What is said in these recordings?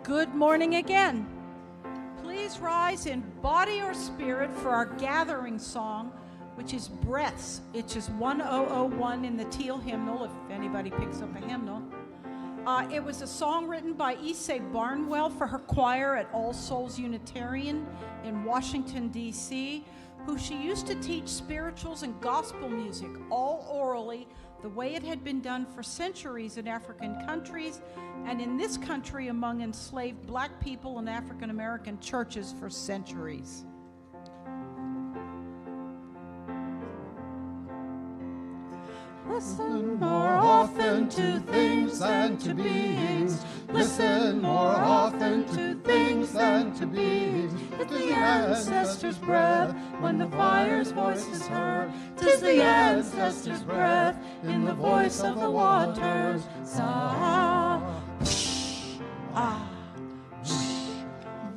Good morning again. Please rise in body or spirit for our gathering song, which is Breaths. It's just 1001 in the teal hymnal, if anybody picks up a hymnal. It was a song written by Issei Barnwell for her choir at All Souls Unitarian in Washington, D.C., who she used to teach spirituals and gospel music, all orally, the way it had been done for centuries in African countries, and in this country among enslaved black people and African American churches for centuries. Listen more often to things than to beings. Listen more often to things than to beings. It's the ancestors' breath when the fire's voice is heard. 'Tis the ancestors' breath in the voice of the waters. Sa, ah,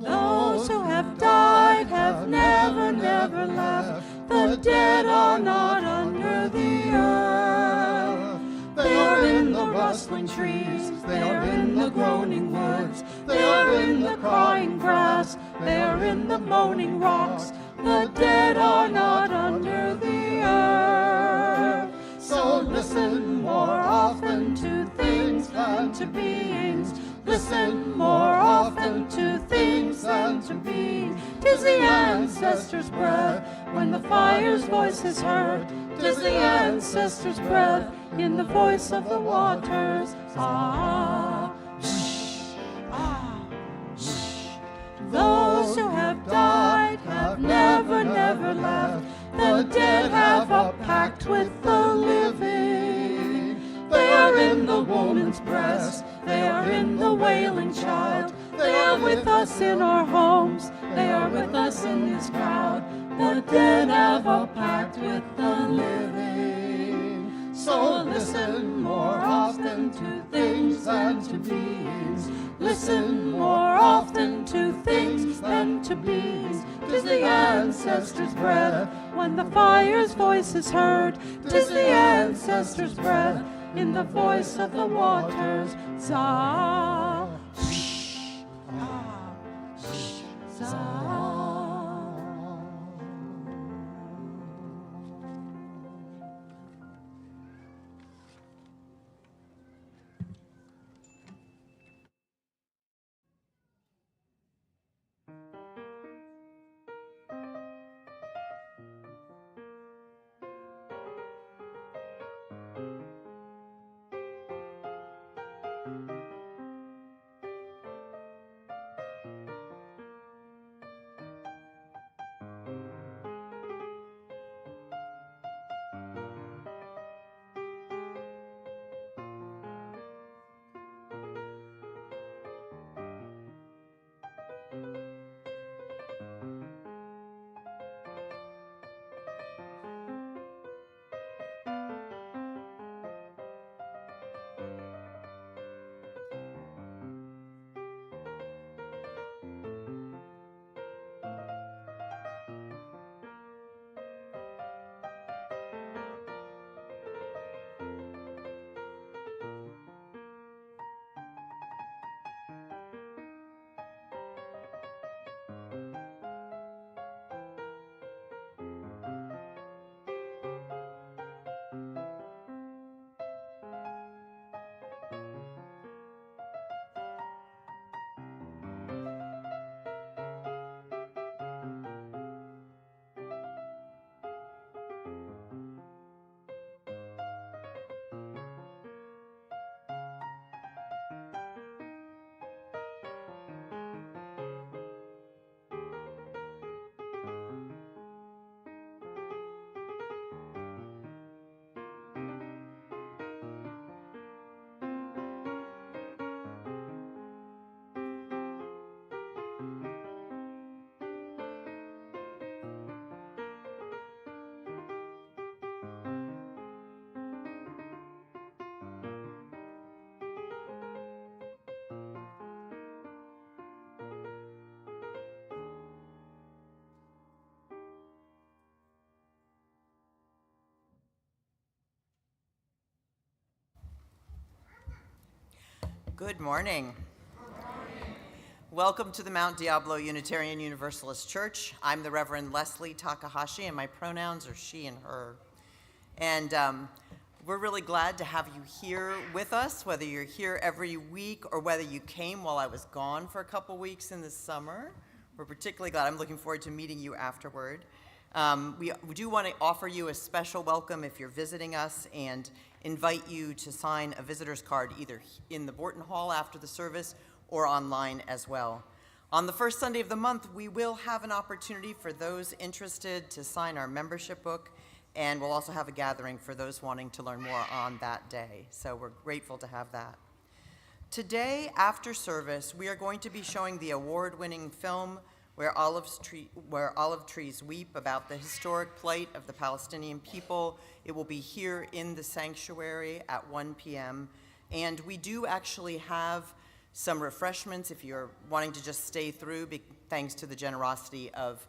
those who have died have never, never left. The dead are not under the earth. They are in the rustling trees, they are in the groaning woods, they are in the crying grass, they are in the moaning rocks. The dead are not under the earth. So listen more often to things than to beings. Listen more often to things than to beings. 'Tis the ancestors' breath when the fire's voice is heard. 'Tis the ancestors' breath in the voice of the waters. Ah, ah. Those who have died have never, never left. The dead have a pact with the living. They are in the woman's breast, they are in the wailing child. They are with us in our homes, they are with us in this crowd. The dead have a pact with the living. So listen more often to things than to beings. Listen more often to things than to beings. 'Tis the ancestors' breath when the fire's voice is heard. 'Tis the ancestors' breath in the voice of the waters. Za, za. Good morning. Welcome to the Mount Diablo Unitarian Universalist Church. I'm the Reverend Leslie Takahashi, and my pronouns are she and her. And we're really glad to have you here with us, whether you're here every week or whether you came while I was gone for a couple weeks in the summer. We're particularly glad. I'm looking forward to meeting you afterward. We do want to offer you a special welcome if you're visiting us and invite you to sign a visitor's card either in the Borton Hall after the service or online as well. On the first Sunday of the month, we will have an opportunity for those interested to sign our membership book, and we'll also have a gathering for those wanting to learn more on that day. So we're grateful to have that. Today, after service, we are going to be showing the award-winning film Where Olive Trees Weep, about the historic plight of the Palestinian people. It will be here in the sanctuary at 1 p.m. And we do actually have some refreshments if you're wanting to just stay through, thanks to the generosity of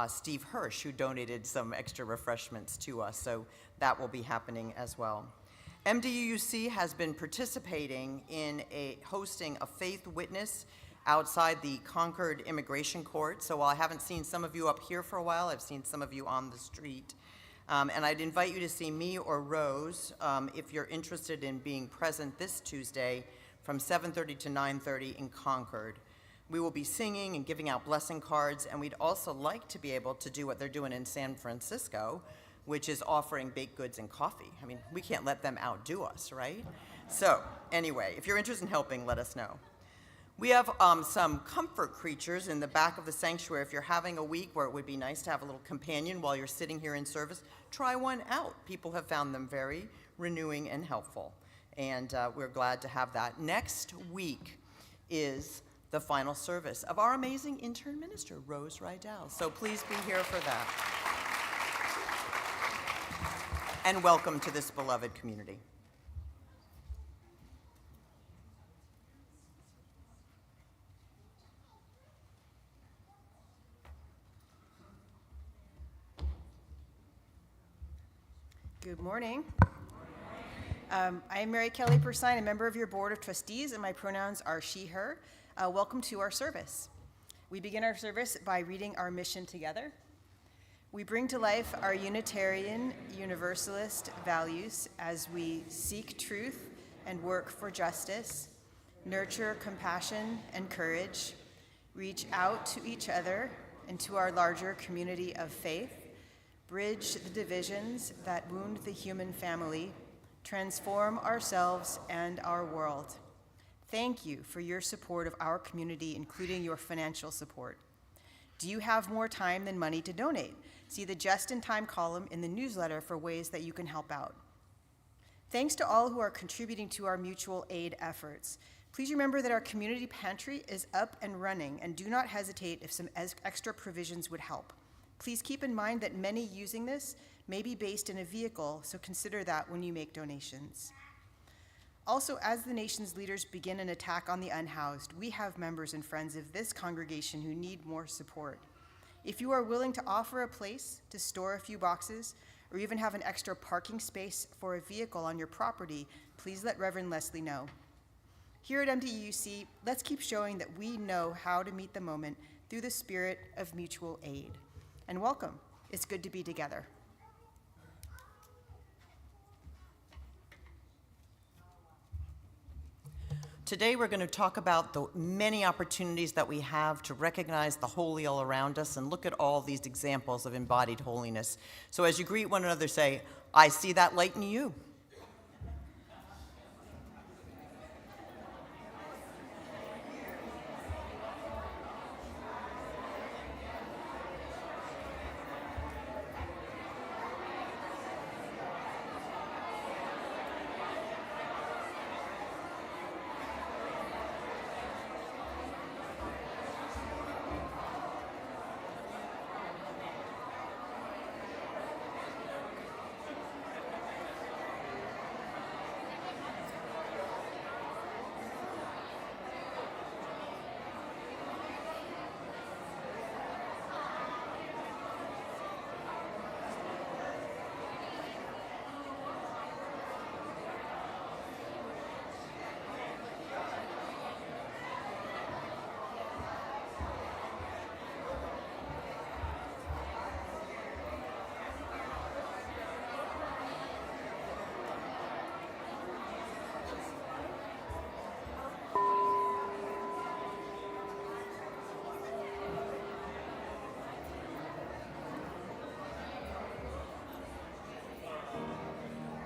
Steve Hirsch, who donated some extra refreshments to us. So that will be happening as well. MDUUC has been participating in hosting a faith witness outside the Concord Immigration Court. So while I haven't seen some of you up here for a while, I've seen some of you on the street. And I'd invite you to see me or Rose if you're interested in being present this Tuesday from 7:30 to 9:30 in Concord. We will be singing and giving out blessing cards, and we'd also like to be able to do what they're doing in San Francisco, which is offering baked goods and coffee. I mean, we can't let them outdo us, right? So anyway, if you're interested in helping, let us know. We have some comfort creatures in the back of the sanctuary. If you're having a week where it would be nice to have a little companion while you're sitting here in service, try one out. People have found them very renewing and helpful, and we're glad to have that. Next week is the final service of our amazing intern minister, Rose Rydell. So please be here for that. And welcome to this beloved community. Good morning. I am Mary Kelly Persine, a member of your Board of Trustees, and my pronouns are she, her. Welcome to our service. We begin our service by reading our mission together. We bring to life our Unitarian Universalist values as we seek truth and work for justice, nurture compassion and courage, reach out to each other and to our larger community of faith, bridge the divisions that wound the human family, transform ourselves and our world. Thank you for your support of our community, including your financial support. Do you have more time than money to donate? See the Just in Time column in the newsletter for ways that you can help out. Thanks to all who are contributing to our mutual aid efforts. Please remember that our community pantry is up and running, and do not hesitate if some extra provisions would help. Please keep in mind that many using this may be based in a vehicle, so consider that when you make donations. Also, as the nation's leaders begin an attack on the unhoused, we have members and friends of this congregation who need more support. If you are willing to offer a place to store a few boxes, or even have an extra parking space for a vehicle on your property, please let Reverend Leslie know. Here at MDUUC, let's keep showing that we know how to meet the moment through the spirit of mutual aid. And welcome. It's good to be together. Today we're going to talk about the many opportunities that we have to recognize the holy all around us and look at all these examples of embodied holiness. So as you greet one another, say, I see that light in you.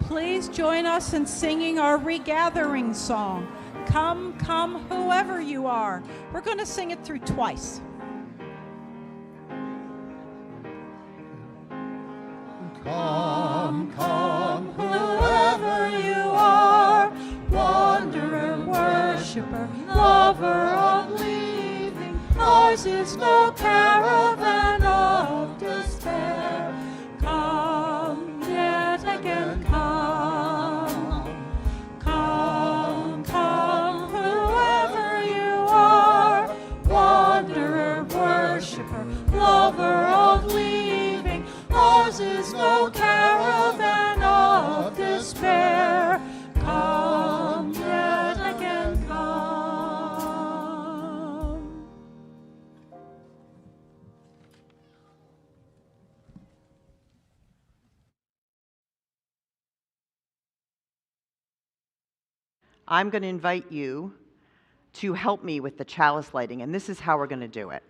please join us in singing our regathering song. Come, come, whoever you are. We're going to sing it through twice. Come, come, whoever you are, wanderer, worshiper, lover of leaving. Ours is no caravan of despair. Come, yet again come. Come, come, whoever you are, wanderer, worshiper, lover of leaving. Ours is no caravan of despair. Come, yet again come. I'm going to invite you to help me with the chalice lighting, and this is how we're going to do it.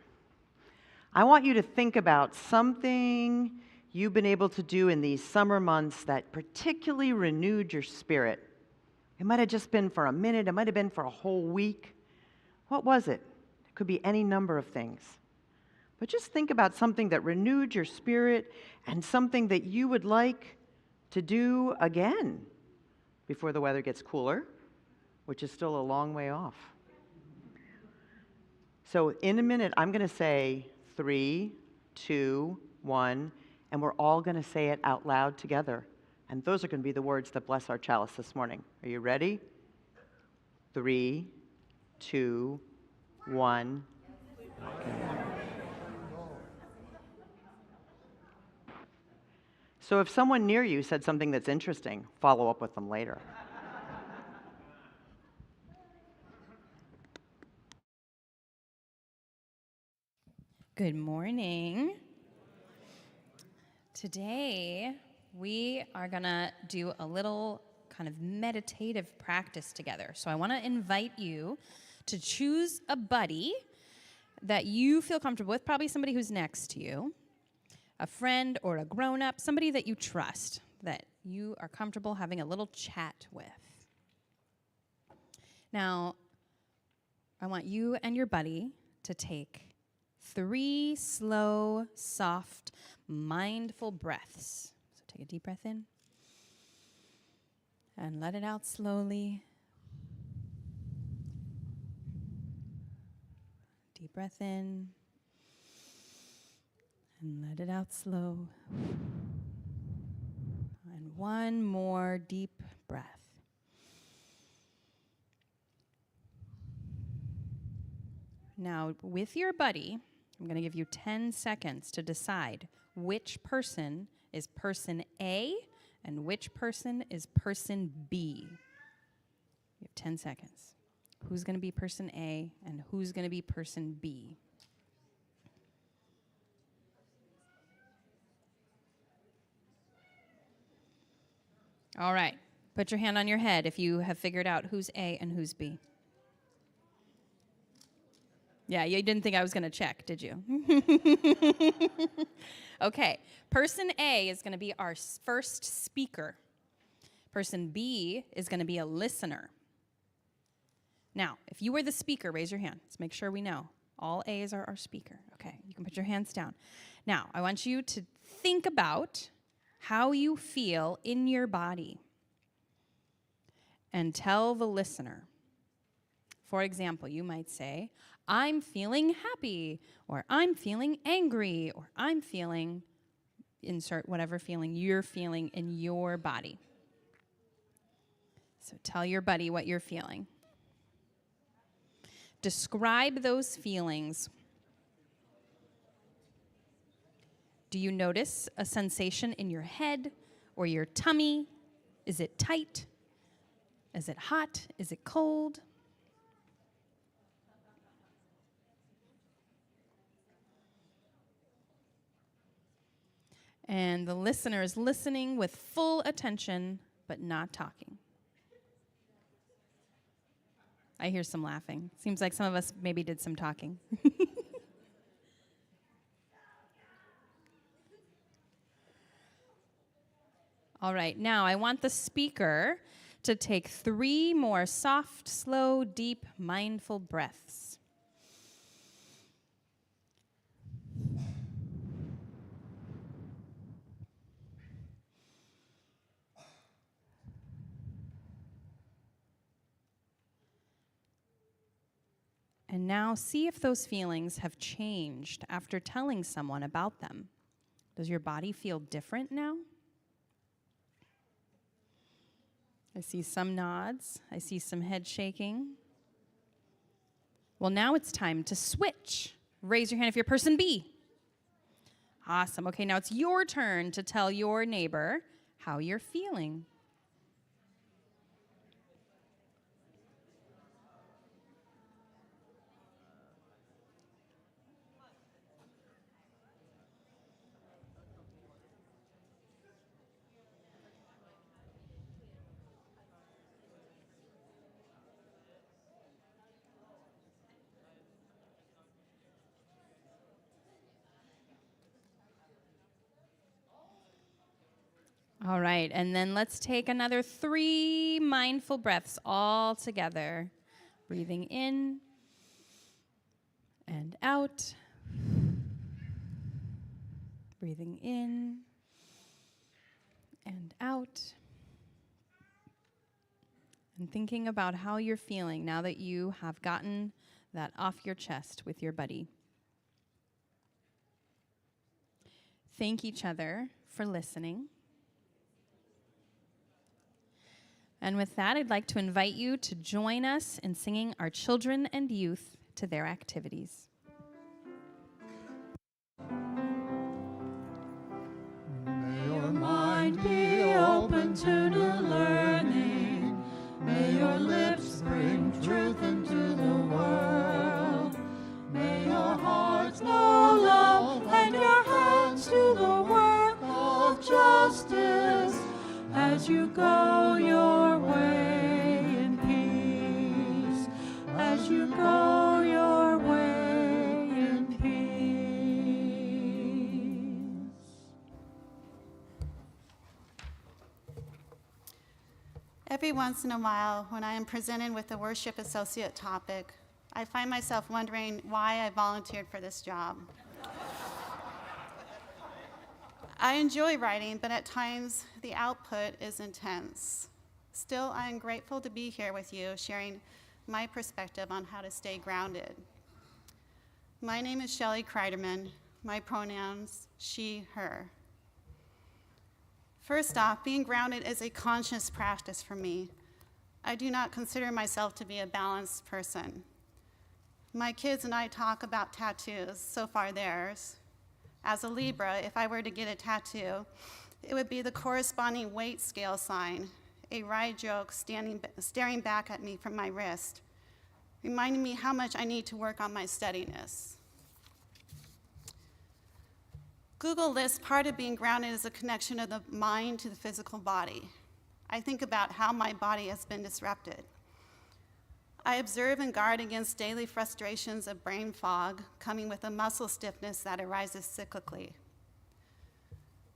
I want you to think about something you've been able to do in these summer months that particularly renewed your spirit. It might have just been for a minute, it might have been for a whole week. What was it? It could be any number of things. But just think about something that renewed your spirit and something that you would like to do again before the weather gets cooler, which is still a long way off. So in a minute, I'm going to say 3, 2, 1, and we're all going to say it out loud together. And those are going to be the words that bless our chalice this morning. Are you ready? 3, 2, 1. So if someone near you said something that's interesting, follow up with them later. Good morning. Today, we are going to do a little kind of meditative practice together. So I want to invite you to choose a buddy that you feel comfortable with, probably somebody who's next to you, a friend or a grown-up, somebody that you trust, that you are comfortable having a little chat with. Now, I want you and your buddy to take 3 slow, soft, mindful breaths. So take a deep breath in and let it out slowly. Deep breath in and let it out slow. And one more deep breath. Now, with your buddy, I'm going to give you 10 seconds to decide which person is person A and which person is person B. You have 10 seconds. Who's going to be person A and who's going to be person B? All right. Put your hand on your head if you have figured out who's A and who's B. Yeah, you didn't think I was going to check, did you? Okay, person A is going to be our first speaker. Person B is going to be a listener. Now, if you were the speaker, raise your hand. Let's make sure we know. All A's are our speaker. Okay, you can put your hands down. Now, I want you to think about how you feel in your body and tell the listener. For example, you might say, I'm feeling happy, or I'm feeling angry, or I'm feeling, insert whatever feeling you're feeling in your body. So tell your buddy what you're feeling. Describe those feelings. Do you notice a sensation in your head or your tummy? Is it tight? Is it hot? Is it cold? And the listener is listening with full attention, but not talking. I hear some laughing. Seems like some of us maybe did some talking. All right, now I want the speaker to take 3 more soft, slow, deep, mindful breaths. And now see if those feelings have changed after telling someone about them. Does your body feel different now? I see some nods. I see some head shaking. Well, now it's time to switch. Raise your hand if you're person B. Awesome. Okay, now it's your turn to tell your neighbor how you're feeling. All right, and then let's take another 3 mindful breaths all together. Breathing in and out. Breathing in and out. And thinking about how you're feeling now that you have gotten that off your chest with your buddy. Thank each other for listening. And with that, I'd like to invite you to join us in singing our children and youth to their activities. May your mind be open to new learning. May your lips bring truth into the world. May your hearts know love and your hands do the work of justice as you go your way in peace. As you go your way in peace. Every once in a while, when I am presented with a worship associate topic, I find myself wondering why I volunteered for this job. I enjoy writing, but at times the output is intense. Still, I am grateful to be here with you, sharing my perspective on how to stay grounded. My name is Shelley Kreiderman. My pronouns, she, her. First off, being grounded is a conscious practice for me. I do not consider myself to be a balanced person. My kids and I talk about tattoos, so far theirs. As a Libra, if I were to get a tattoo, it would be the corresponding weight scale sign, a wry joke staring back at me from my wrist, reminding me how much I need to work on my steadiness. Google lists part of being grounded as a connection of the mind to the physical body. I think about how my body has been disrupted. I observe and guard against daily frustrations of brain fog, coming with a muscle stiffness that arises cyclically.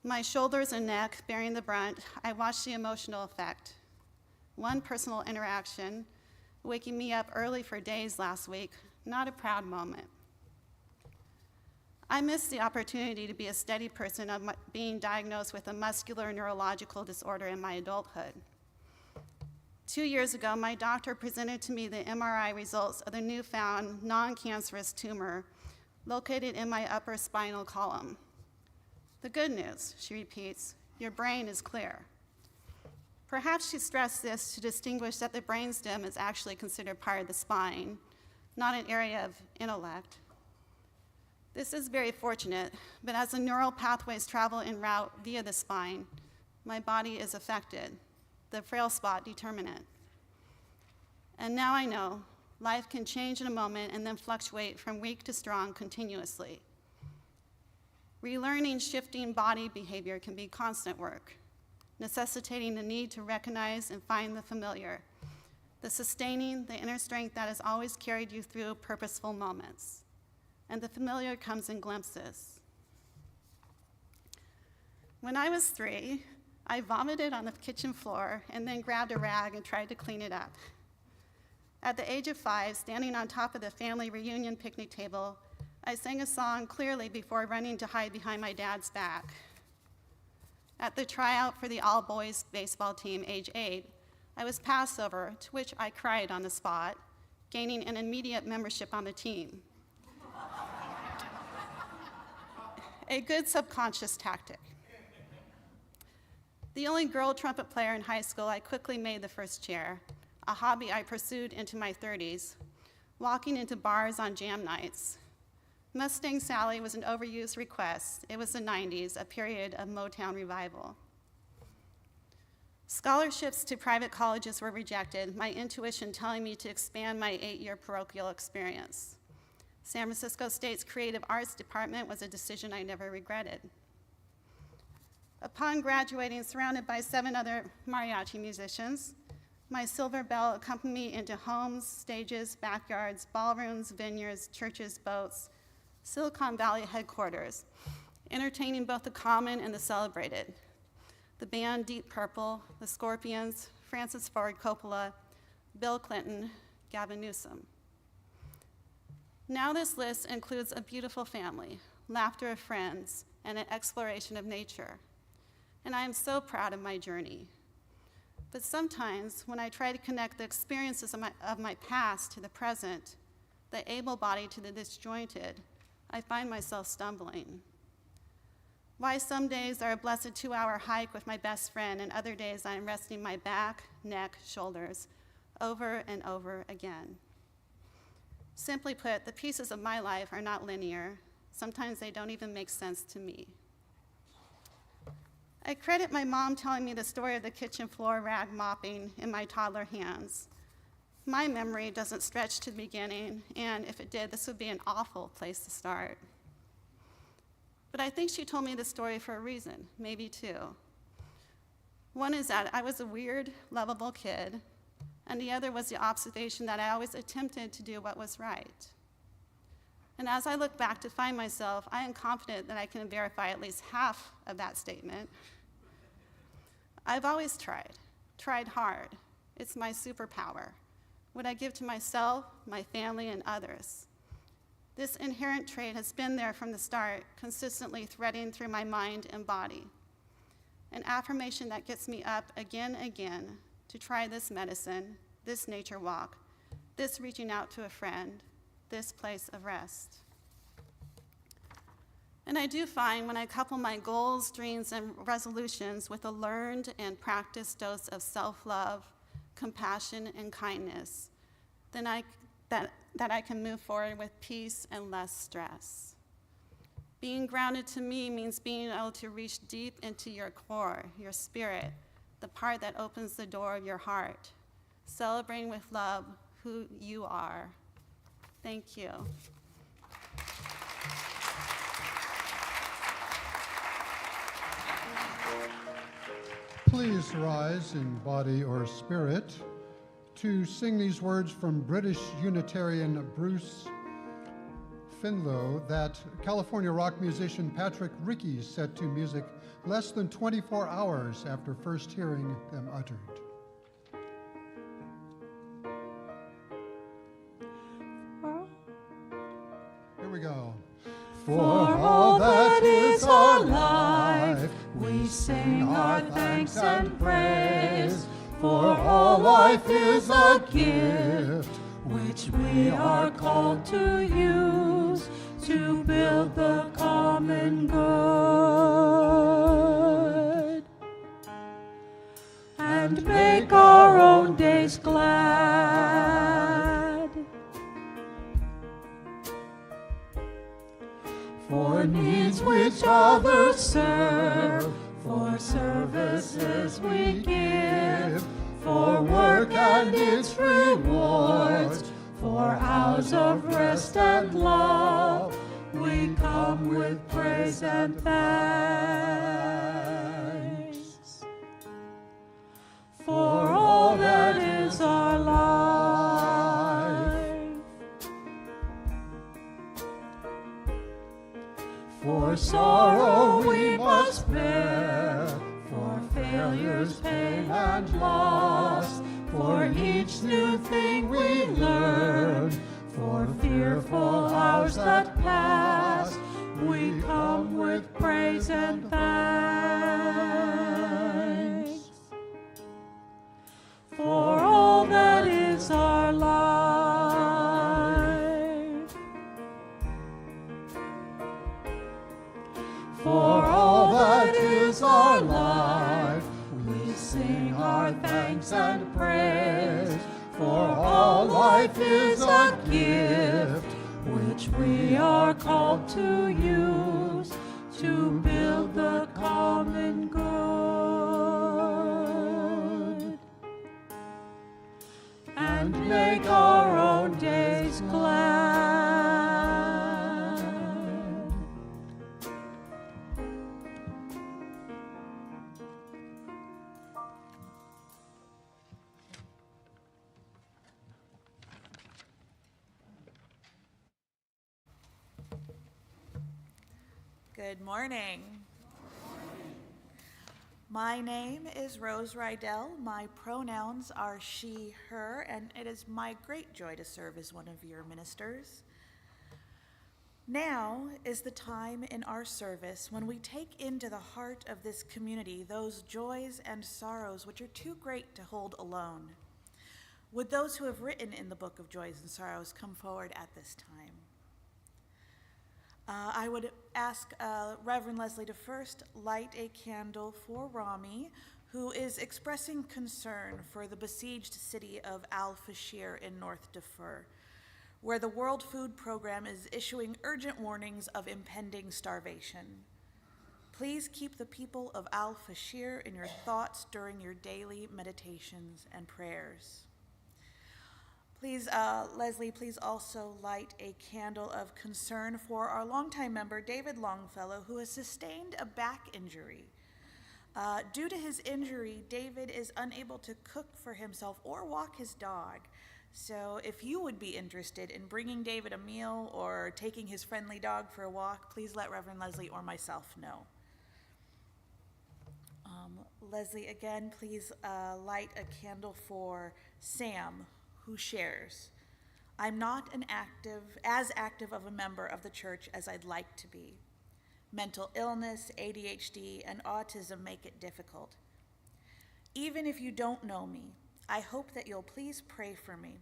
My shoulders and neck bearing the brunt, I watch the emotional effect. One personal interaction, waking me up early for days last week, not a proud moment. I missed the opportunity to be a steady person of being diagnosed with a muscular neurological disorder in my adulthood. 2 years ago, my doctor presented to me the MRI results of the newfound non-cancerous tumor located in my upper spinal column. The good news, she repeats, your brain is clear. Perhaps she stressed this to distinguish that the brainstem is actually considered part of the spine, not an area of intellect. This is very fortunate, but as the neural pathways travel en route via the spine, my body is affected, the frail spot determinant. And now I know life can change in a moment and then fluctuate from weak to strong continuously. Relearning shifting body behavior can be constant work, necessitating the need to recognize and find the familiar, the sustaining, the inner strength that has always carried you through purposeful moments. And the familiar comes in glimpses. When I was 3, I vomited on the kitchen floor and then grabbed a rag and tried to clean it up. At the age of 5, standing on top of the family reunion picnic table, I sang a song clearly before running to hide behind my dad's back. At the tryout for the all-boys baseball team, age 8, I was passed over, to which I cried on the spot, gaining an immediate membership on the team. A good subconscious tactic. The only girl trumpet player in high school, I quickly made the first chair, a hobby I pursued into my 30s, walking into bars on jam nights. Mustang Sally was an overused request. It was the 90s, a period of Motown revival. Scholarships to private colleges were rejected, my intuition telling me to expand my 8-year parochial experience. San Francisco State's Creative Arts Department was a decision I never regretted. Upon graduating, surrounded by 7 other mariachi musicians, my silver bell accompanied me into homes, stages, backyards, ballrooms, vineyards, churches, boats, Silicon Valley headquarters, entertaining both the common and the celebrated. The band Deep Purple, the Scorpions, Francis Ford Coppola, Bill Clinton, Gavin Newsom. Now this list includes a beautiful family, laughter of friends, and an exploration of nature. And I am so proud of my journey. But sometimes when I try to connect the experiences of my past to the present, the able-bodied to the disjointed, I find myself stumbling. Why some days are a blessed 2-hour hike with my best friend, and other days I am resting my back, neck, shoulders, over and over again. Simply put, the pieces of my life are not linear. Sometimes they don't even make sense to me. I credit my mom telling me the story of the kitchen floor rag mopping in my toddler hands. My memory doesn't stretch to the beginning, and if it did, this would be an awful place to start. But I think she told me the story for a reason, maybe 2. One is that I was a weird, lovable kid, and the other was the observation that I always attempted to do what was right. And as I look back to find myself, I am confident that I can verify at least half of that statement. I've always tried hard. It's my superpower, what I give to myself, my family, and others. This inherent trait has been there from the start, consistently threading through my mind and body. An affirmation that gets me up again and again to try this medicine, this nature walk, this reaching out to a friend, this place of rest. And I do find when I couple my goals, dreams, and resolutions with a learned and practiced dose of self-love, compassion, and kindness, then that I can move forward with peace and less stress. Being grounded to me means being able to reach deep into your core, your spirit, the part that opens the door of your heart, celebrating with love who you are. Thank you. Please rise in body or spirit to sing these words from British Unitarian Bruce Finlow that California rock musician Patrick Rickey set to music less than 24 hours after first hearing them uttered. Here we go. For all that is our life, we sing our thanks and praise. For all life is a gift, which we are called to use to build the common good and make our own days glad. For needs which others serve, for services we give, for work and its rewards, for hours of rest and love, we come with praise and thanks. For all that is our life, for sorrow we must bear, for failure each new thing we learn. For fearful hours that pass, we come with praise and thanks. For all that is our life, for all that is our life, we sing our thanks and praise. For all life is a gift which we are called to use to build the common good and make our own days glad. Good morning. My name is Rose Rydell. My pronouns are she, her, and it is my great joy to serve as one of your ministers. Now is the time in our service when we take into the heart of this community those joys and sorrows which are too great to hold alone. Would those who have written in the book of joys and sorrows come forward at this time? I would ask Reverend Leslie to first light a candle for Rami, who is expressing concern for the besieged city of Al-Fashir in North Darfur, where the World Food Program is issuing urgent warnings of impending starvation. Please keep the people of Al-Fashir in your thoughts during your daily meditations and prayers. Please, Leslie, please also light a candle of concern for our longtime member, David Longfellow, who has sustained a back injury. Due to his injury, David is unable to cook for himself or walk his dog. So if you would be interested in bringing David a meal or taking his friendly dog for a walk, please let Reverend Leslie or myself know. Leslie, again, please light a candle for Sam, who shares. I'm not as active of a member of the church as I'd like to be. Mental illness, ADHD, and autism make it difficult. Even if you don't know me, I hope that you'll please pray for me.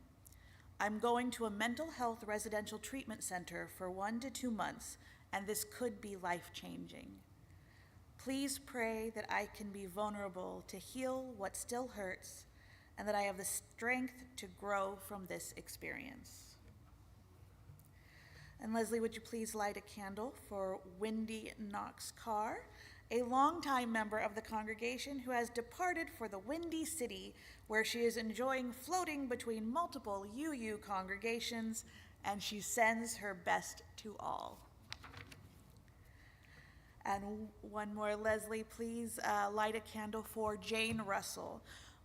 I'm going to a mental health residential treatment center for 1 to 2 months, and this could be life-changing. Please pray that I can be vulnerable to heal what still hurts, and that I have the strength to grow from this experience. And Leslie, would you please light a candle for Wendy Knox-Carr, a longtime member of the congregation who has departed for the Windy City, where she is enjoying floating between multiple UU congregations, and she sends her best to all. And one more, Leslie, please light a candle for Jane Russell,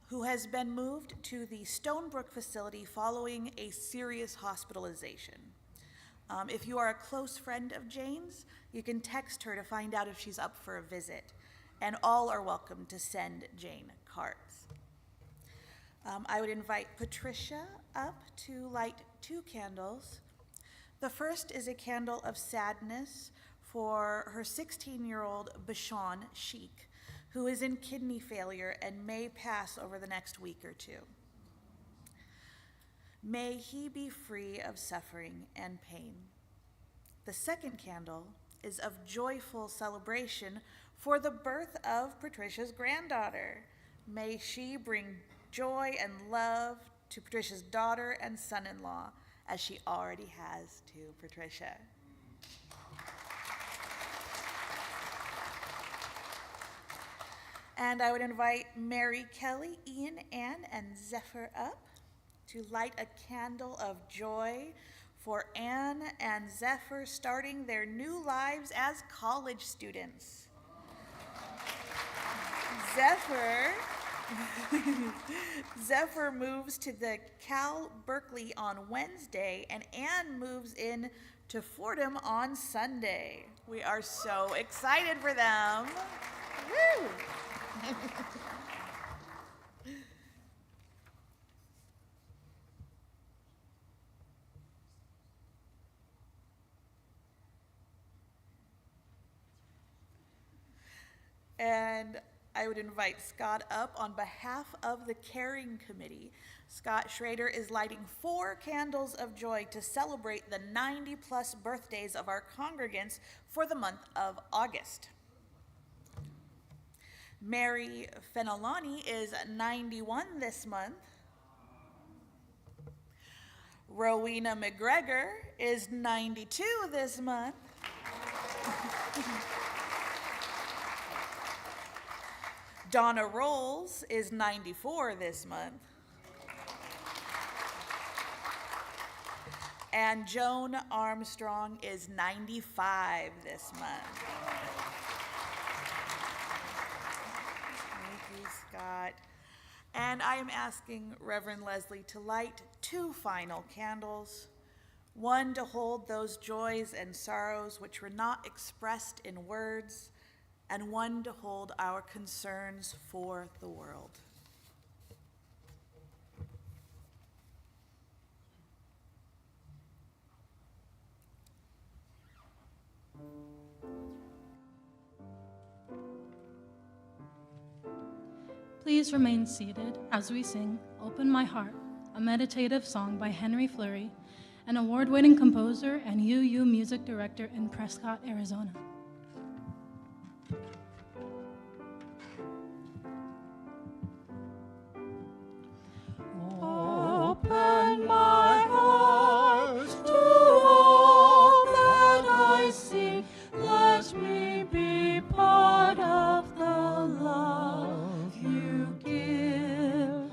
who has been moved to the Stonebrook facility following a serious hospitalization. If you are a close friend of Jane's, you can text her to find out if she's up for a visit, and all are welcome to send Jane cards. I would invite Patricia up to light 2 candles. The first is a candle of sadness for her 16-year-old Bashan Sheik, who is in kidney failure and may pass over the next week or 2. May he be free of suffering and pain. The second candle is of joyful celebration for the birth of Patricia's granddaughter. May she bring joy and love to Patricia's daughter and son-in-law, as she already has to Patricia. And I would invite Mary, Kelly, Ian, Ann, and Zephyr up to light a candle of joy for Anne and Zephyr starting their new lives as college students. Zephyr moves to the Cal Berkeley on Wednesday, and Anne moves in to Fordham on Sunday. We are so excited for them. Woo! And I would invite Scott up on behalf of the Caring Committee. Scott Schrader is lighting 4 candles of joy to celebrate the 90-plus birthdays of our congregants for the month of August. Mary Feneloni is 91 this month. Rowena McGregor is 92 this month. Donna Rolls is 94 this month. And Joan Armstrong is 95 this month. Thank you, Scott. And I am asking Reverend Leslie to light 2 final candles, one to hold those joys and sorrows which were not expressed in words, and one to hold our concerns for the world. Please remain seated as we sing Open My Heart, a meditative song by Henry Fleury, an award-winning composer and UU music director in Prescott, Arizona. Open my heart to all that I see. Let me be part of the love you give.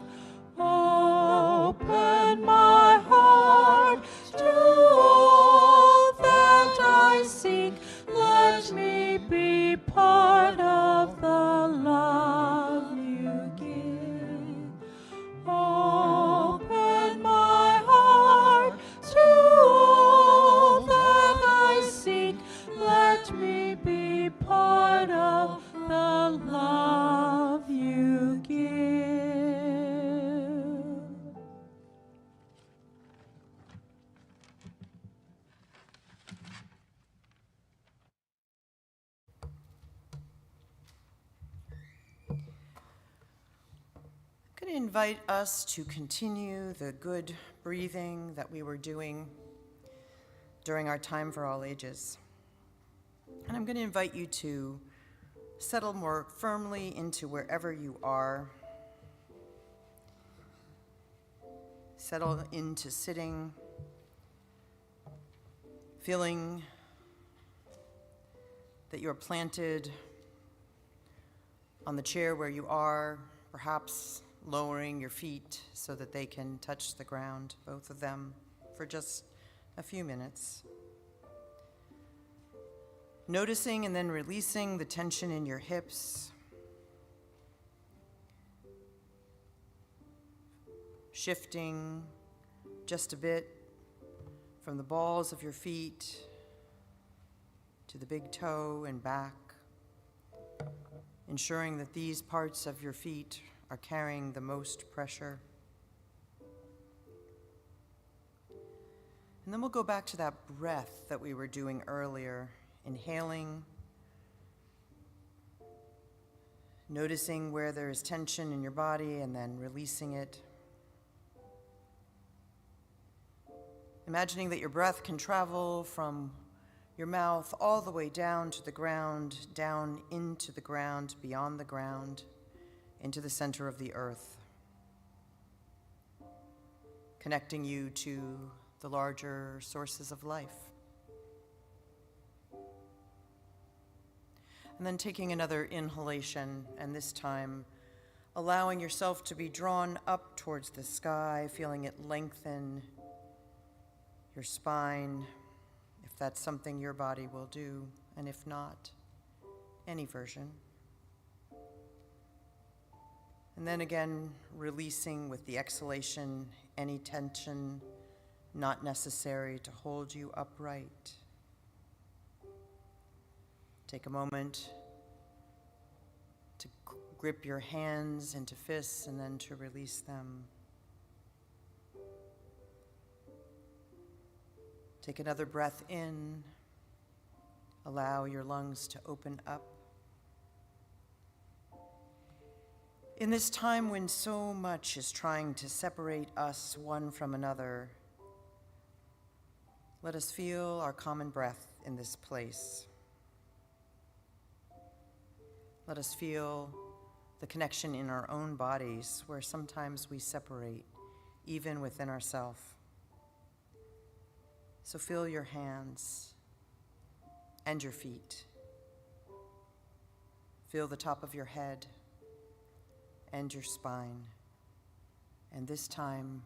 Open my heart to all that I seek. Let me be part of the love you give. Open my heart to all that I seek. Let me be part of the love you give. I'm going to invite us to continue the good breathing that we were doing during our time for all ages. And I'm going to invite you to settle more firmly into wherever you are. Settle into sitting, feeling that you're planted on the chair where you are, perhaps lowering your feet so that they can touch the ground, both of them, for just a few minutes. Noticing and then releasing the tension in your hips. Shifting just a bit from the balls of your feet to the big toe and back, ensuring that these parts of your feet are carrying the most pressure. And then we'll go back to that breath that we were doing earlier, inhaling, noticing where there is tension in your body and then releasing it. Imagining that your breath can travel from your mouth all the way down to the ground, down into the ground, beyond the ground, into the center of the earth, connecting you to the larger sources of life. And then taking another inhalation, and this time allowing yourself to be drawn up towards the sky, feeling it lengthen your spine, if that's something your body will do, and if not, any version. And then again, releasing with the exhalation any tension not necessary to hold you upright. Take a moment to grip your hands into fists and then to release them. Take another breath in. Allow your lungs to open up. In this time when so much is trying to separate us one from another, let us feel our common breath in this place. Let us feel the connection in our own bodies where sometimes we separate, even within ourselves. So feel your hands and your feet. Feel the top of your head and your spine. And this time,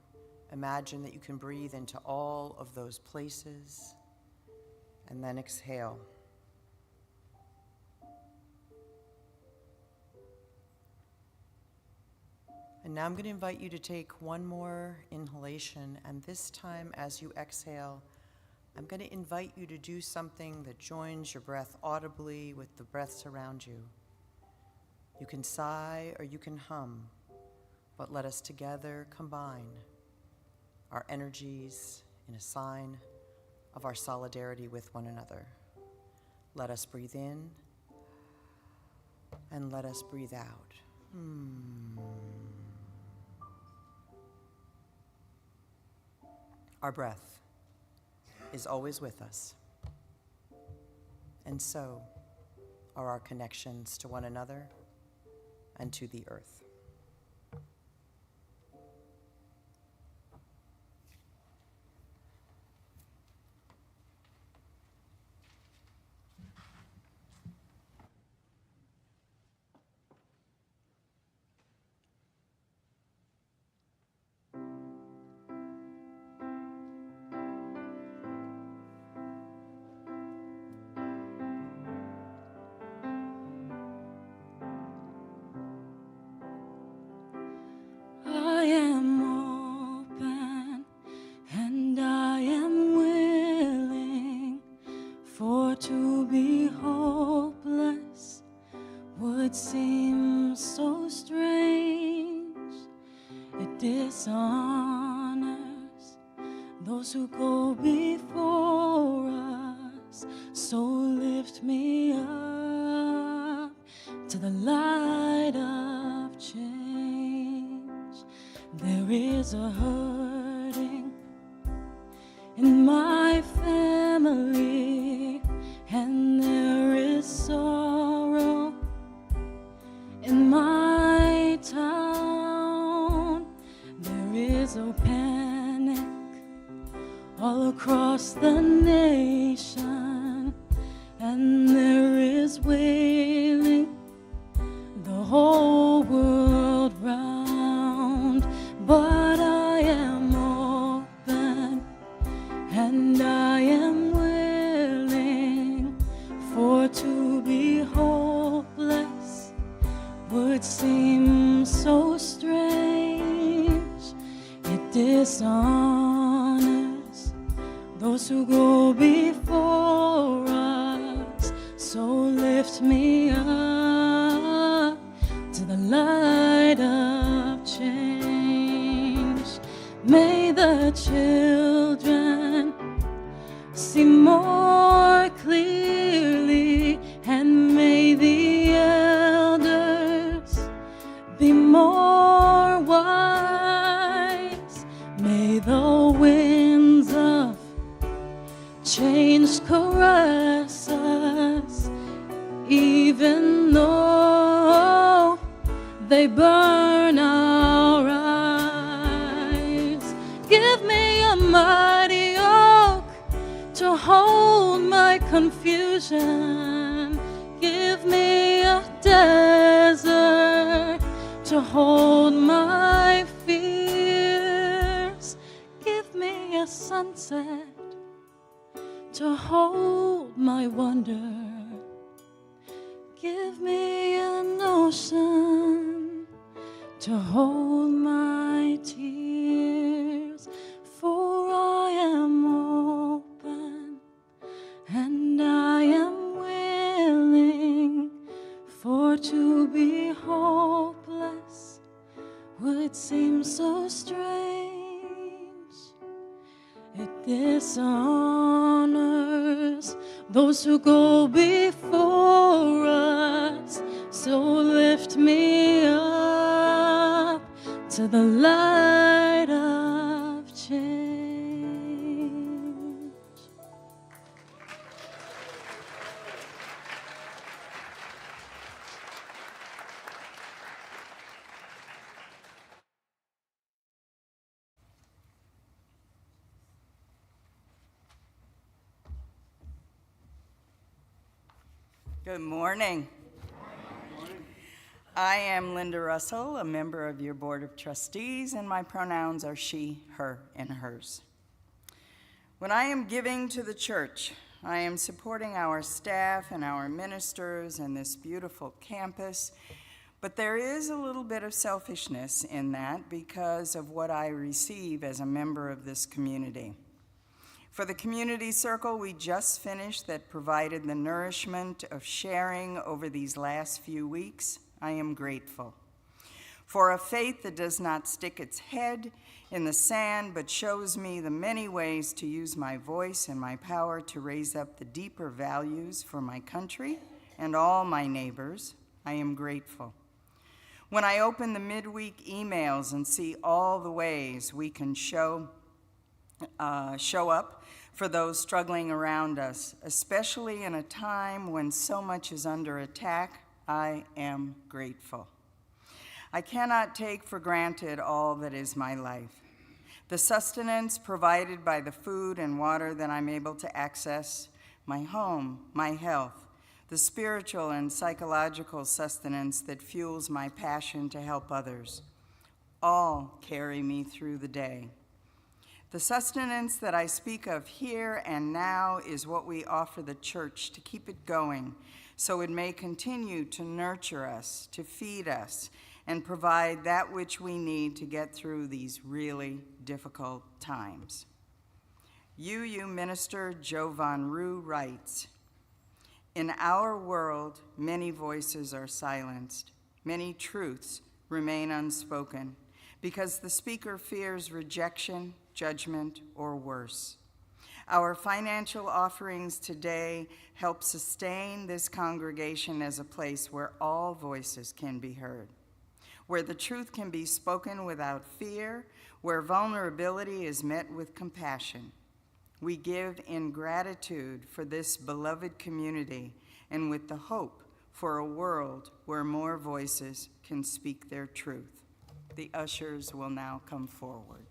imagine that you can breathe into all of those places and then exhale. And now I'm going to invite you to take one more inhalation, and this time as you exhale, I'm going to invite you to do something that joins your breath audibly with the breaths around you. You can sigh or you can hum, but let us together combine our energies in a sign of our solidarity with one another. Let us breathe in and let us breathe out. Our breath is always with us, and so are our connections to one another and to the earth. I am open and I am willing, for to be hopeless would seem so strange. It dishonors those who go before us, so lift me up to the light of change. There is a hurting in my family, and there is sorrow in my town. There is a panic all across the nation, and there is wailing the whole world round. But I am open and I am willing, for to be hopeless would seem so strange. It dishonors those who go before us, so lift me up to the light of change. May the children see more clearly, and may the elders be more wise. May the winds of change caress us, even though they burn our eyes. Give me a mighty oak to hold my confusion. Give me a desert to hold my fears. Give me a sunset to hold my wonder. Give me an ocean to hold my tears. For I am open and I am willing, for to be hopeless would seem so strange. It dishonors those who go before us, so lift me up to the light of change. Good morning. I am Linda Russell, a member of your Board of Trustees, and my pronouns are she, her, and hers. When I am giving to the church, I am supporting our staff and our ministers and this beautiful campus, but there is a little bit of selfishness in that because of what I receive as a member of this community. For the community circle we just finished that provided the nourishment of sharing over these last few weeks, I am grateful. For a faith that does not stick its head in the sand but shows me the many ways to use my voice and my power to raise up the deeper values for my country and all my neighbors, I am grateful. When I open the midweek emails and see all the ways we can show up for those struggling around us, especially in a time when so much is under attack, I am grateful. I cannot take for granted all that is my life. The sustenance provided by the food and water that I'm able to access, my home, my health, the spiritual and psychological sustenance that fuels my passion to help others, all carry me through the day. The sustenance that I speak of here and now is what we offer the church to keep it going, so it may continue to nurture us, to feed us, and provide that which we need to get through these really difficult times. UU Minister Joe Von Roo writes, "In our world, many voices are silenced. Many truths remain unspoken because the speaker fears rejection, judgment, or worse. Our financial offerings today help sustain this congregation as a place where all voices can be heard, where the truth can be spoken without fear, where vulnerability is met with compassion. We give in gratitude for this beloved community and with the hope for a world where more voices can speak their truth." The ushers will now come forward.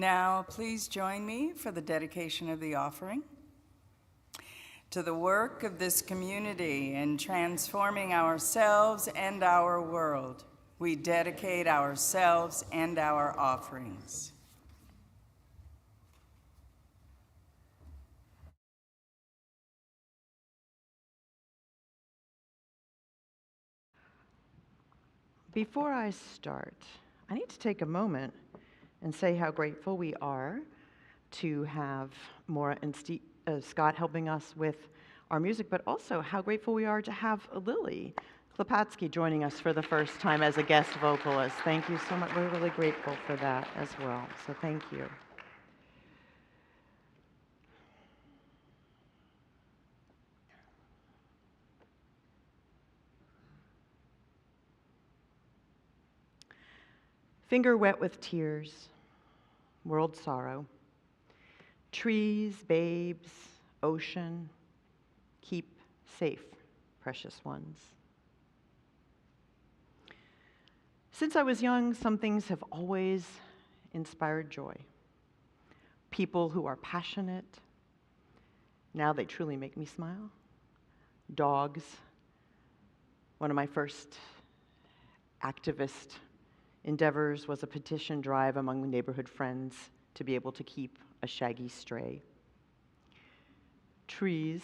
Now, please join me for the dedication of the offering. To the work of this community in transforming ourselves and our world, we dedicate ourselves and our offerings. Before I start, I need to take a moment and say how grateful we are to have Maura and Scott helping us with our music, but also how grateful we are to have Lily Klepatsky joining us for the first time as a guest vocalist. Thank you so much. We're really grateful for that as well, so thank you. Finger wet with tears, world sorrow, trees, babes, ocean, keep safe, precious ones. Since I was young, some things have always inspired joy. People who are passionate, now they truly make me smile. Dogs, one of my first activist endeavors was a petition drive among neighborhood friends to be able to keep a shaggy stray. Trees,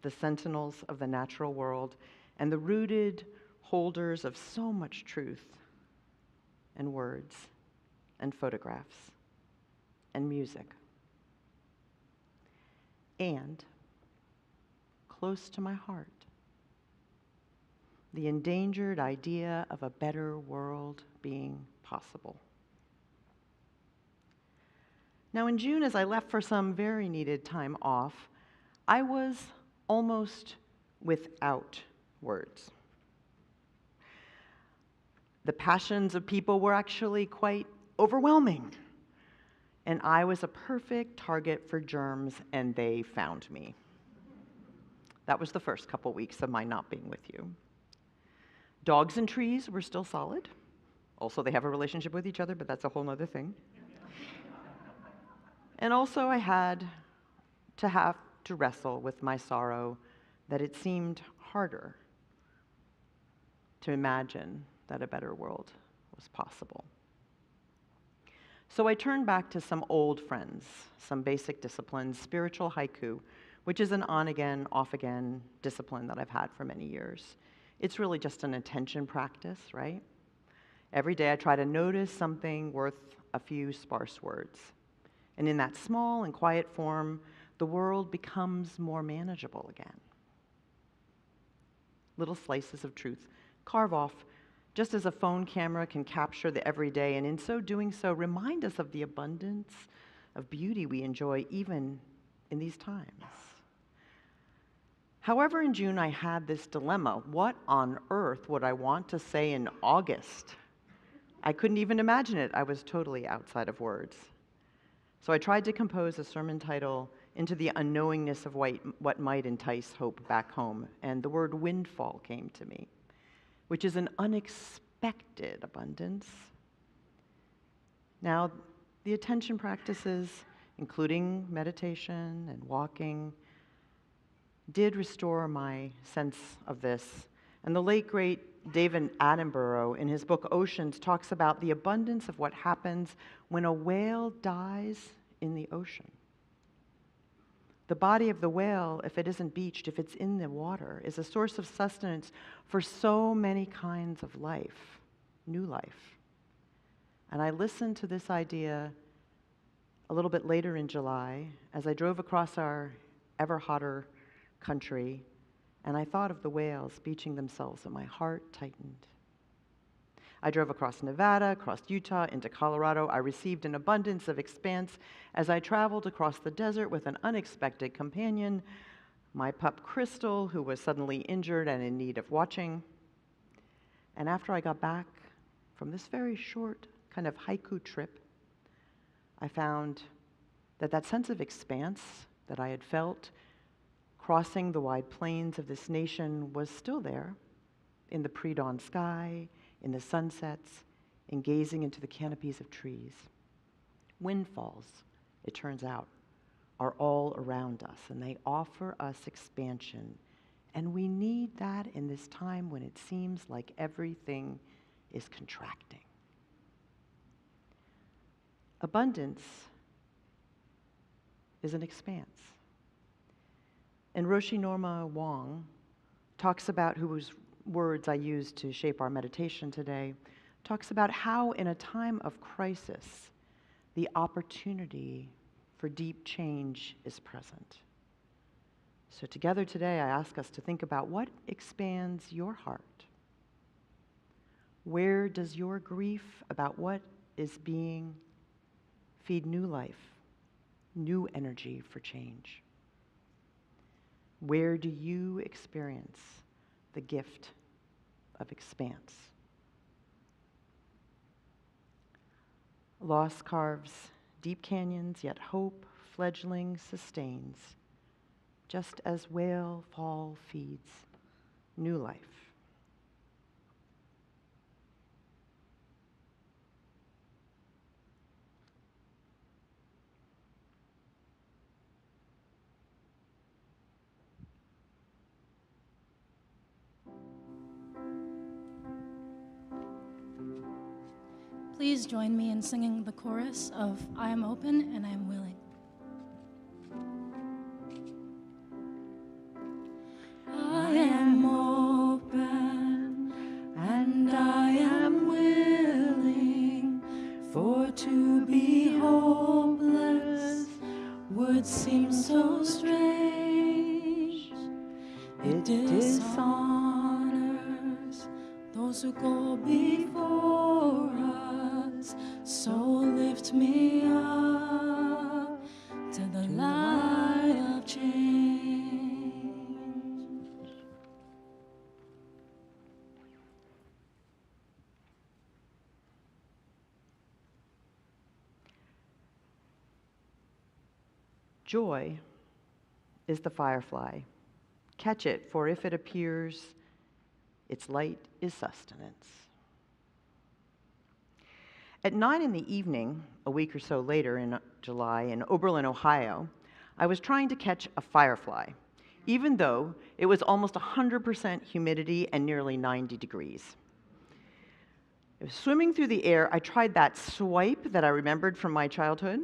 the sentinels of the natural world, and the rooted holders of so much truth, and words, and photographs, and music. And, close to my heart, the endangered idea of a better world being possible. Now, in June, as I left for some very needed time off, I was almost without words. The passions of people were actually quite overwhelming, and I was a perfect target for germs, and they found me. That was the first couple weeks of my not being with you. Dogs and trees were still solid. Also, they have a relationship with each other, but that's a whole other thing. And also, I had to wrestle with my sorrow that it seemed harder to imagine that a better world was possible. So I turned back to some old friends, some basic disciplines, spiritual haiku, which is an on-again, off-again discipline that I've had for many years. It's really just an attention practice, right? Every day I try to notice something worth a few sparse words. And in that small and quiet form, the world becomes more manageable again. Little slices of truth carve off, just as a phone camera can capture the everyday, and in so doing so, remind us of the abundance of beauty we enjoy even in these times. However, in June, I had this dilemma. What on earth would I want to say in August? I couldn't even imagine it. I was totally outside of words. So I tried to compose a sermon title into the unknowingness of what might entice hope back home, and the word windfall came to me, which is an unexpected abundance. Now, the attention practices, including meditation and walking, did restore my sense of this. And the late, great David Attenborough, in his book Oceans, talks about the abundance of what happens when a whale dies in the ocean. The body of the whale, if it isn't beached, if it's in the water, is a source of sustenance for so many kinds of life, new life. And I listened to this idea a little bit later in July as I drove across our ever hotter country, and I thought of the whales beaching themselves, and my heart tightened. I drove across Nevada, across Utah, into Colorado. I received an abundance of expanse as I traveled across the desert with an unexpected companion, my pup Crystal, who was suddenly injured and in need of watching. And after I got back from this very short kind of haiku trip, I found that that sense of expanse that I had felt crossing the wide plains of this nation was still there, in the pre-dawn sky, in the sunsets, in gazing into the canopies of trees. windfalls, it turns out, are all around us, and they offer us expansion. And we need that in this time when it seems like everything is contracting. Abundance is an expanse. And Roshi Norma Wong talks about, whose words I used to shape our meditation today, talks about how in a time of crisis, the opportunity for deep change is present. So together today, I ask us to think about what expands your heart. Where does your grief about what is being feed new life, new energy for change? Where do you experience the gift of expanse? Loss carves deep canyons, yet hope, fledgling, sustains, just as whale fall feeds new life. Please join me in singing the chorus of I Am Open and I Am Willing. I am open and I am willing, for to be hopeless would seem so strange. It dishonors those who go before us, so lift me up to the light of change. Joy is the firefly. Catch it, for if it appears, its light is sustenance. At 9 in the evening, a week or so later in July, in Oberlin, Ohio, I was trying to catch a firefly, even though it was almost 100% humidity and nearly 90 degrees. It was swimming through the air. I tried that swipe that I remembered from my childhood.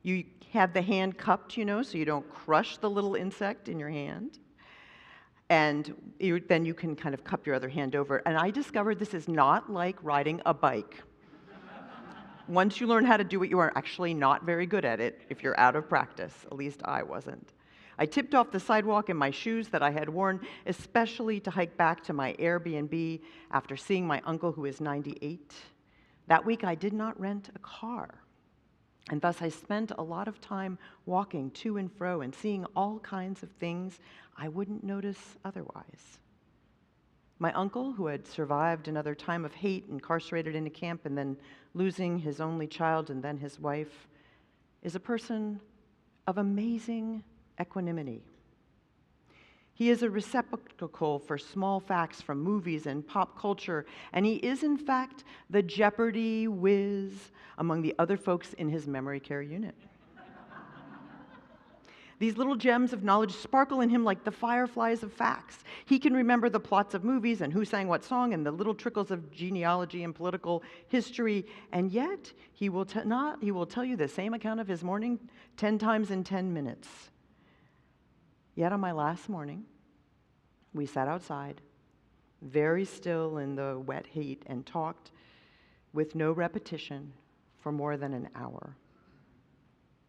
You have the hand cupped, so you don't crush the little insect in your hand. And then you can kind of cup your other hand over it. And I discovered this is not like riding a bike. Once you learn how to do it, you are actually not very good at it if you're out of practice. At least I wasn't. I tipped off the sidewalk in my shoes that I had worn, especially to hike back to my Airbnb after seeing my uncle, who is 98. That week, I did not rent a car. And thus, I spent a lot of time walking to and fro and seeing all kinds of things I wouldn't notice otherwise. My uncle, who had survived another time of hate, incarcerated in a camp, and then losing his only child and then his wife, is a person of amazing equanimity. He is a receptacle for small facts from movies and pop culture, and he is, in fact, the Jeopardy whiz among the other folks in his memory care unit. These little gems of knowledge sparkle in him like the fireflies of facts. He can remember the plots of movies and who sang what song and the little trickles of genealogy and political history, and yet he will tell you the same account of his morning 10 times in 10 minutes. Yet on my last morning, we sat outside, very still in the wet heat, and talked with no repetition for more than an hour.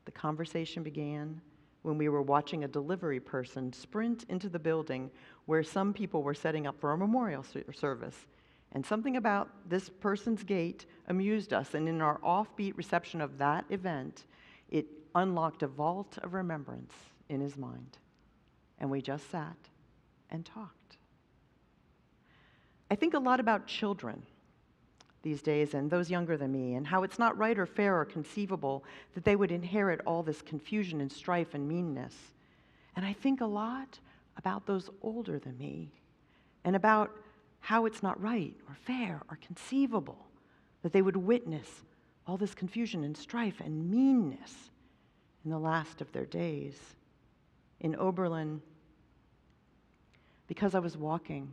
The conversation began when we were watching a delivery person sprint into the building where some people were setting up for a memorial service. And something about this person's gait amused us, and in our offbeat reception of that event, it unlocked a vault of remembrance in his mind. And we just sat and talked. I think a lot about children these days, and those younger than me, and how it's not right or fair or conceivable that they would inherit all this confusion and strife and meanness. And I think a lot about those older than me, and about how it's not right or fair or conceivable that they would witness all this confusion and strife and meanness in the last of their days. In Oberlin, because I was walking,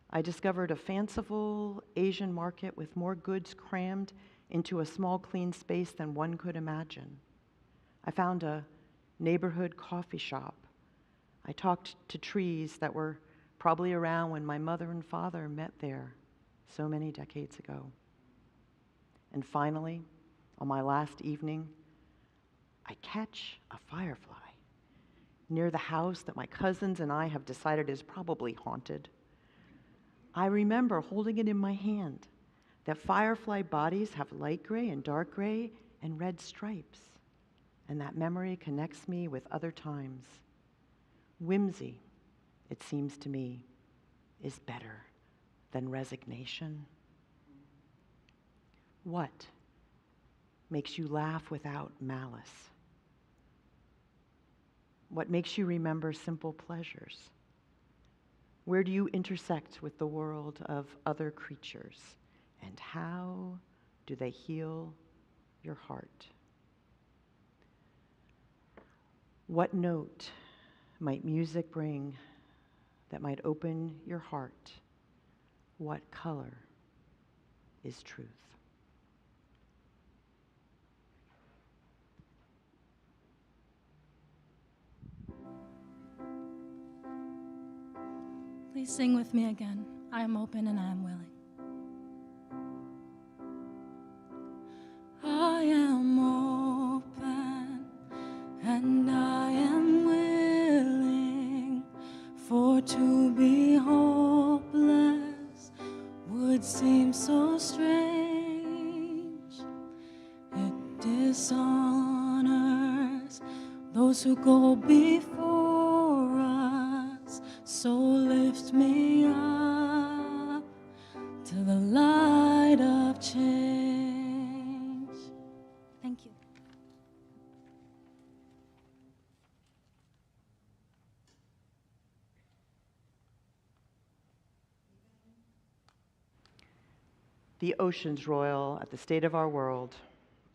I discovered a fanciful Asian market with more goods crammed into a small, clean space than one could imagine. I found a neighborhood coffee shop. I talked to trees that were probably around when my mother and father met there so many decades ago. And finally, on my last evening, I catch a firefly near the house that my cousins and I have decided is probably haunted. I remember holding it in my hand, that firefly bodies have light gray and dark gray and red stripes, and that memory connects me with other times. Whimsy, it seems to me, is better than resignation. What makes you laugh without malice? What makes you remember simple pleasures? Where do you intersect with the world of other creatures? And how do they heal your heart? What note might music bring that might open your heart? What color is truth? Please sing with me again. I am open and I am willing. I am open and I am willing, for to be hopeless would seem so strange. It dishonors those who go before us, so lift me up to the light of change. Thank you. The oceans roil at the state of our world.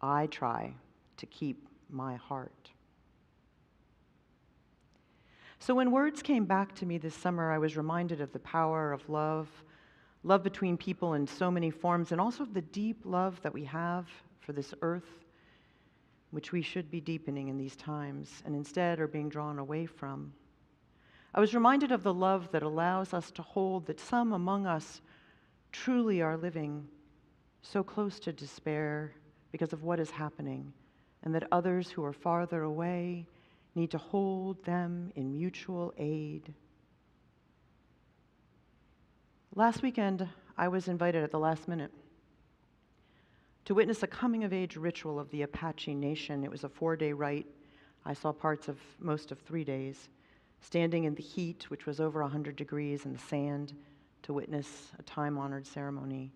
I try to keep my heart. So when words came back to me this summer, I was reminded of the power of love, love between people in so many forms, and also the deep love that we have for this earth, which we should be deepening in these times, and instead are being drawn away from. I was reminded of the love that allows us to hold that some among us truly are living so close to despair because of what is happening, and that others who are farther away need to hold them in mutual aid. Last weekend, I was invited at the last minute to witness a coming-of-age ritual of the Apache Nation. It was a 4-day rite. I saw parts of most of 3 days, standing in the heat, which was over 100 degrees, in the sand, to witness a time-honored ceremony.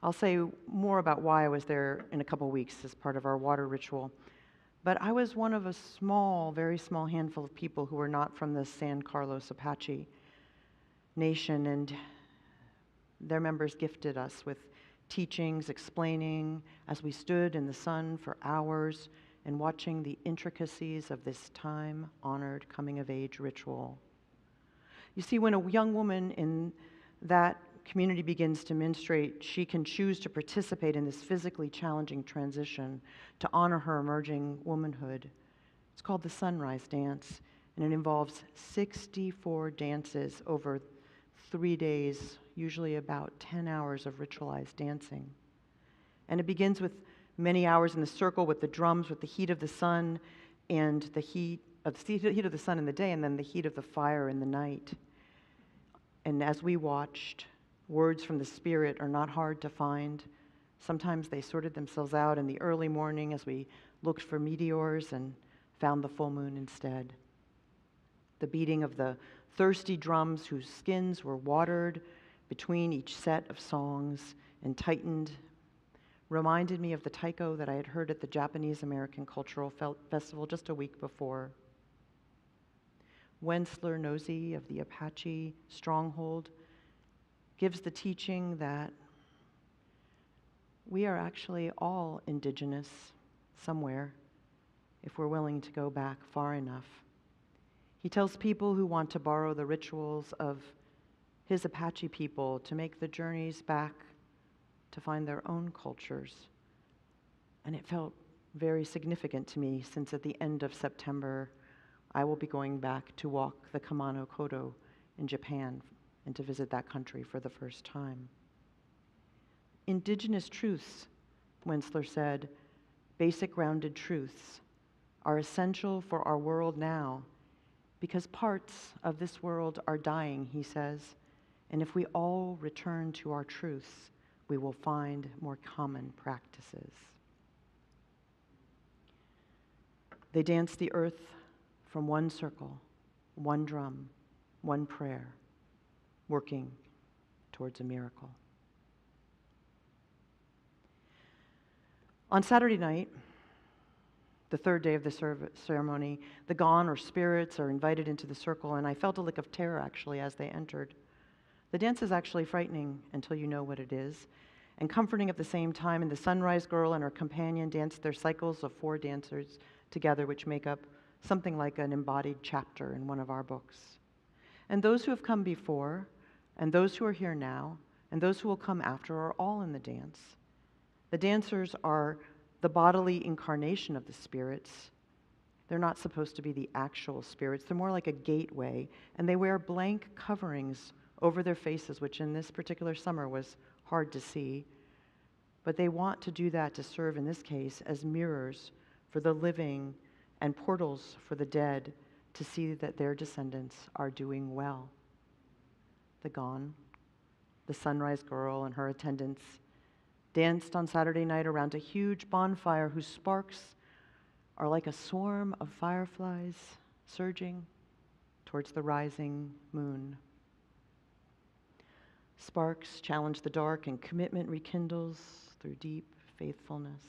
I'll say more about why I was there in a couple weeks as part of our water ritual. But I was one of a small, very small handful of people who were not from the San Carlos Apache Nation, and their members gifted us with teachings, explaining as we stood in the sun for hours and watching the intricacies of this time-honored coming-of-age ritual. You see, when a young woman in that community begins to menstruate, she can choose to participate in this physically challenging transition to honor her emerging womanhood. It's called the Sunrise Dance, and it involves 64 dances over 3 days, usually about 10 hours of ritualized dancing. And it begins with many hours in the circle with the drums, with the heat of the sun, and the heat of the sun in the day, and then the heat of the fire in the night. And as we watched, words from the Spirit are not hard to find. Sometimes they sorted themselves out in the early morning as we looked for meteors and found the full moon instead. The beating of the thirsty drums whose skins were watered between each set of songs and tightened reminded me of the taiko that I had heard at the Japanese American Cultural Festival just a week before. Wentzler Nosy of the Apache Stronghold gives the teaching that we are actually all indigenous somewhere if we're willing to go back far enough. He tells people who want to borrow the rituals of his Apache people to make the journeys back to find their own cultures. And it felt very significant to me, since at the end of September, I will be going back to walk the Kamano Kodo in Japan and to visit that country for the first time. Indigenous truths, Wensler said, basic grounded truths, are essential for our world now because parts of this world are dying, he says, and if we all return to our truths, we will find more common practices. They dance the earth from one circle, one drum, one prayer, working towards a miracle. On Saturday night, the third day of the ceremony, the Gon, or spirits, are invited into the circle, and I felt a lick of terror, actually, as they entered. The dance is actually frightening until you know what it is, and comforting at the same time, and the Sunrise Girl and her companion dance their cycles of 4 dancers together, which make up something like an embodied chapter in one of our books. And those who have come before, and those who are here now, and those who will come after are all in the dance. The dancers are the bodily incarnation of the spirits. They're not supposed to be the actual spirits. They're more like a gateway, and they wear blank coverings over their faces, which in this particular summer was hard to see. But they want to do that to serve, in this case, as mirrors for the living and portals for the dead to see that their descendants are doing well. The Gon, the Sunrise Girl, and her attendants danced on Saturday night around a huge bonfire whose sparks are like a swarm of fireflies surging towards the rising moon. Sparks challenge the dark, and commitment rekindles through deep faithfulness.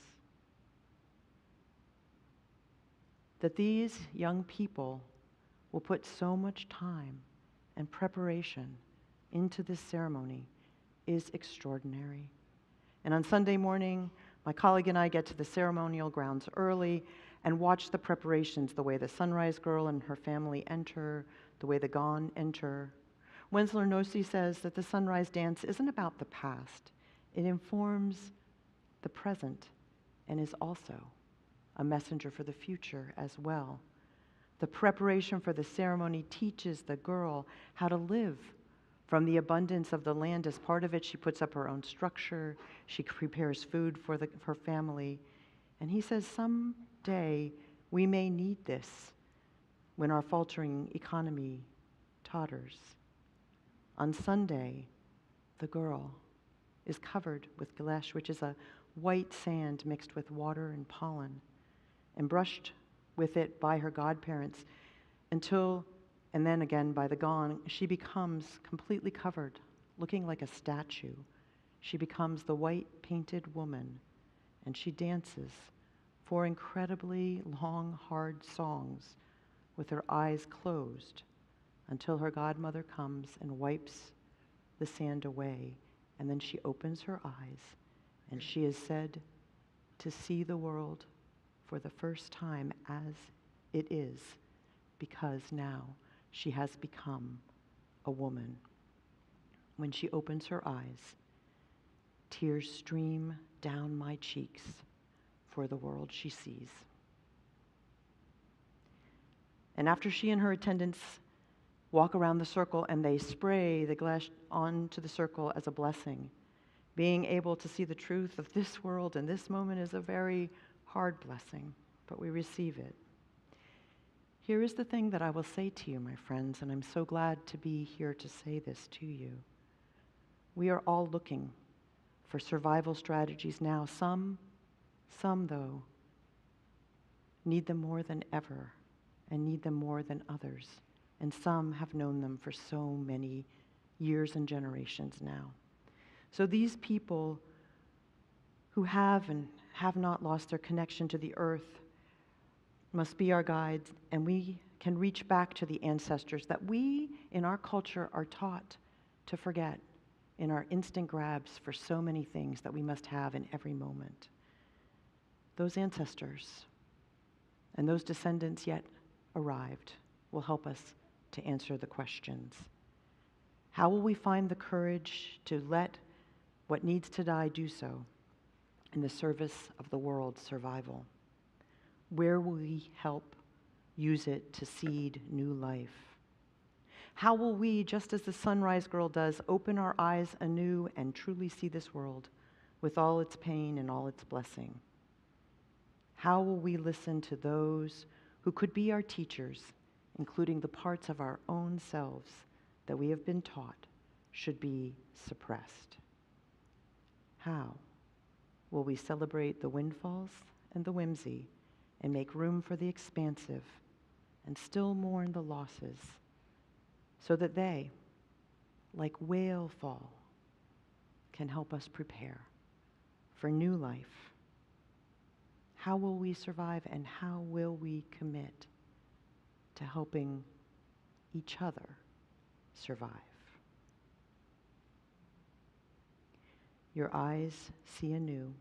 That these young people will put so much time and preparation into this ceremony is extraordinary. And on Sunday morning, my colleague and I get to the ceremonial grounds early and watch the preparations, the way the Sunrise Girl and her family enter, the way the Gon enter. Wensler Nosi says that the sunrise dance isn't about the past. It informs the present and is also a messenger for the future as well. The preparation for the ceremony teaches the girl how to live from the abundance of the land. As part of it, she puts up her own structure. She prepares food for her family. And he says, someday we may need this when our faltering economy totters. On Sunday, the girl is covered with galesh, which is a white sand mixed with water and pollen, and brushed with it by her godparents until, and then again by the Gon, she becomes completely covered, looking like a statue. She becomes the white painted woman, and she dances 4 incredibly long, hard songs with her eyes closed until her godmother comes and wipes the sand away, and then she opens her eyes, and she is said to see the world for the first time as it is, because now she has become a woman. When she opens her eyes, tears stream down my cheeks for the world she sees. And after she and her attendants walk around the circle and they spray the glass onto the circle as a blessing, being able to see the truth of this world in this moment is a very hard blessing, but we receive it. Here is the thing that I will say to you, my friends, and I'm so glad to be here to say this to you. We are all looking for survival strategies now. Some though, need them more than ever and need them more than others. And some have known them for so many years and generations now. So these people who have and have not lost their connection to the earth must be our guides, and we can reach back to the ancestors that we in our culture are taught to forget in our instant grabs for so many things that we must have in every moment. Those ancestors and those descendants yet arrived will help us to answer the questions. How will we find the courage to let what needs to die do so in the service of the world's survival? Where will we help use it to seed new life? How will we, just as the Sunrise Girl does, open our eyes anew and truly see this world with all its pain and all its blessing? How will we listen to those who could be our teachers, including the parts of our own selves that we have been taught should be suppressed? How will we celebrate the windfalls and the whimsy and make room for the expansive and still mourn the losses, so that they, like whale fall, can help us prepare for new life? How will we survive, and how will we commit to helping each other survive? Your eyes see anew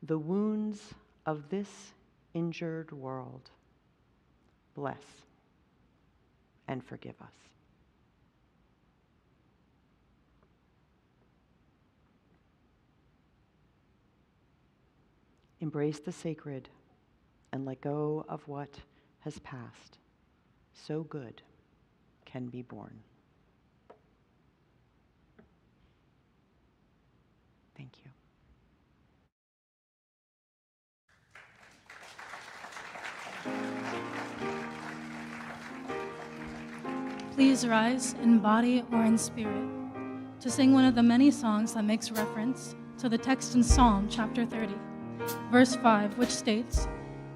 the wounds of this injured world. Bless and forgive us. Embrace the sacred and let go of what has passed. So good can be born. Thank you. Please rise in body or in spirit to sing one of the many songs that makes reference to the text in Psalm chapter 30, verse 5, which states,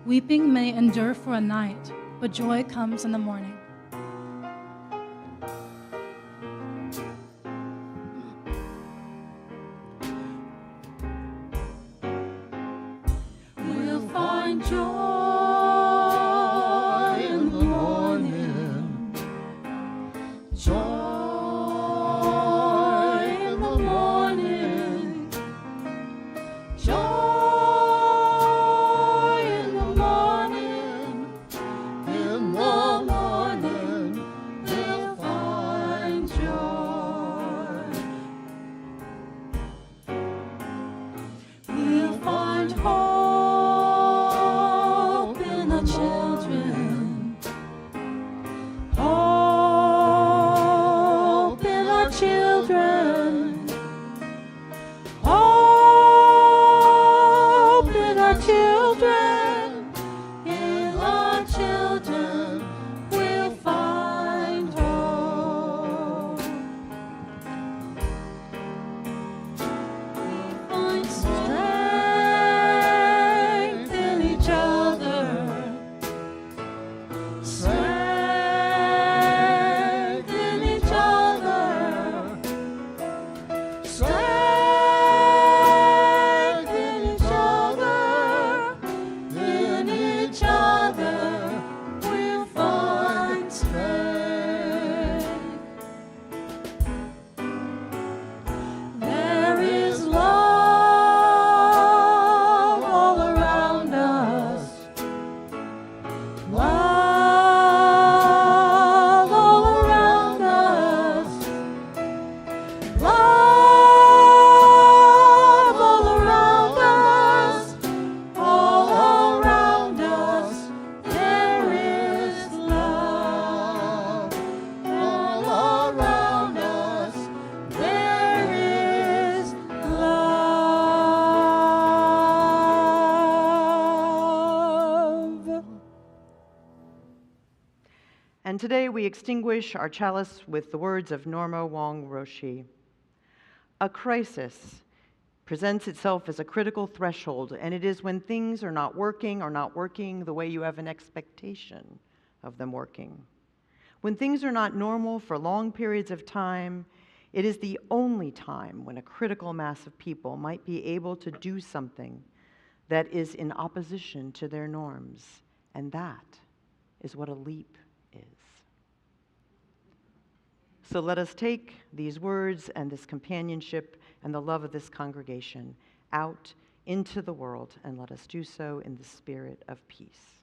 "Weeping may endure for a night, but joy comes in the morning." We'll find joy in the morning, joy in the morning, joy in the morning, in the morning we'll find joy. We'll find hope in the children, hope in our children, hope in our children, in our children we'll find hope. We find strength in each other, strength in each other, strength in each other, in each other we'll find strength. There is love all around us, love all around us, love all around us, all around us. There is love all around us. There is love. And today we extinguish our chalice with the words of Norma Wong Roshi. A crisis presents itself as a critical threshold, and it is when things are not working the way you have an expectation of them working. When things are not normal for long periods of time, it is the only time when a critical mass of people might be able to do something that is in opposition to their norms, and that is what a leap is. So let us take these words and this companionship and the love of this congregation out into the world, and let us do so in the spirit of peace.